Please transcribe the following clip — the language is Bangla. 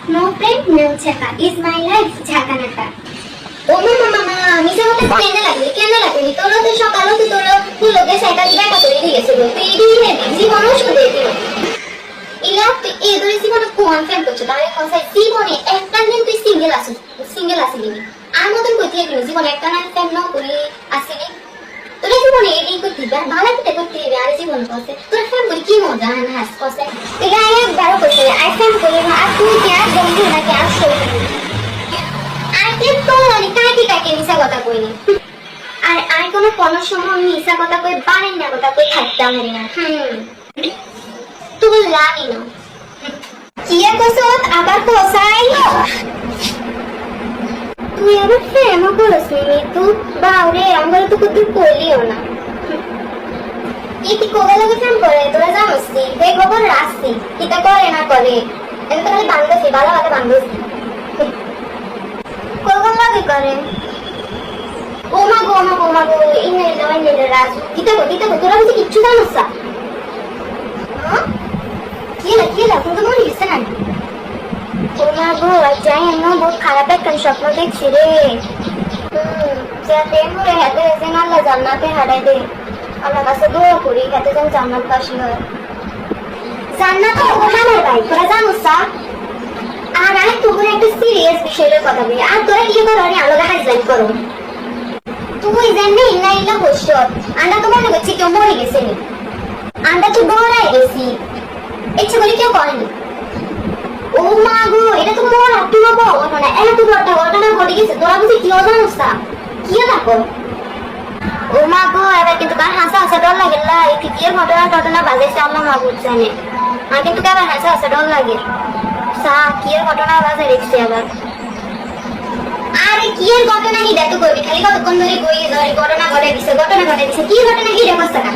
নো ফ্রেন্ড নো ছাকা ইজ মাই লাইফ ঝাকানাটা। ও মামা মিশা বলতে কেন লাগবে তোর তো সকালে তো তোর লোকে সাইকেল দেখা করে দিয়েছিল তুই দিয়ে জীবনও শুধু দিল ইলা তুই এই ধরে জীবনে কোন ফ্রেন্ড করছো তাহলে কোথায় জীবনে একটা দিন তুই সিঙ্গেল আসিনি আর মতন কোথায় গেলি জীবনে একটা না ফ্রেন্ড ন করে আসিনি তোর জীবনে এই করতে দিবা ভালো করতে দিবে আর জীবন করতে তোর ফ্রেন্ড করে কি মজা হাস করতে এটা একবার করতে আই ফ্রেন্ড করে আর তুই কি আর বন্ধু নাকি আর শরীর আর কি তো মানে কাকে মিশা কথা কইনি আর কোনো সময় মিশা কথা কই বানেন না কথা কই থাকতাম না তুই জানি না কি কইছত আবার কোসাই তুই আবার প্রেম করছিস নি তুই বাউরে আমরা তো কত কইলিও না কি কোগা লাগে প্রেম করে তোরা জানোস কি এই খবর রাস্তি কিটা করে না করে এটা তো খালি বান্ধবী ভালো বান্ধবী কোগা লাগে করে ও মা গো ইনে রাজু কিটা তোরা বুঝি কিচ্ছু জানোস না কি তুমি মনে গেছে না ও মা গো যাই না বহুত খারাপ একটা স্বপ্ন দেখছি রে যাতে মরে হাতে যেন আল্লাহ জান্নাতে হারাই দে আমার কাছে দোয়া করি যাতে যেন জান্নাত বাসী হয় জান্নাত ওখানের ভাই তোরা জানোস আর আমি তোর একটা সিরিয়াস বিষয়ের কথা বলি আর তোরা কি করো আমি আলাদা হাজলাইন করো তুই জানি না ইলা বসত আন্ডা তো মনে করছি কেউ মরে গেছে নি আন্ডা তো ডরাই গেছি ইচ্ছে করে কেউ করেনি ও মা গো এটা তো তোমার হাত তুলো ঘটনা এত বড় ঘটনা ঘটে গেছে তোরা বুঝি কি জানোস না কি দেখো ও মা গো এবার কিন্তু কার হাসা ডর লাগে লা এই কি ঘটনা বাজাইছে আল্লাহ মাহবুব জানে আর কিন্তু কার হাসা ডর লাগে সা কি ঘটনা বাজে রেখেছে আবার আরে কি ঘটনা কি দেখো কবি খালি কতক্ষণ ধরে কই ঘটনা ঘটে দিছে কি ঘটনা কি দেখছ না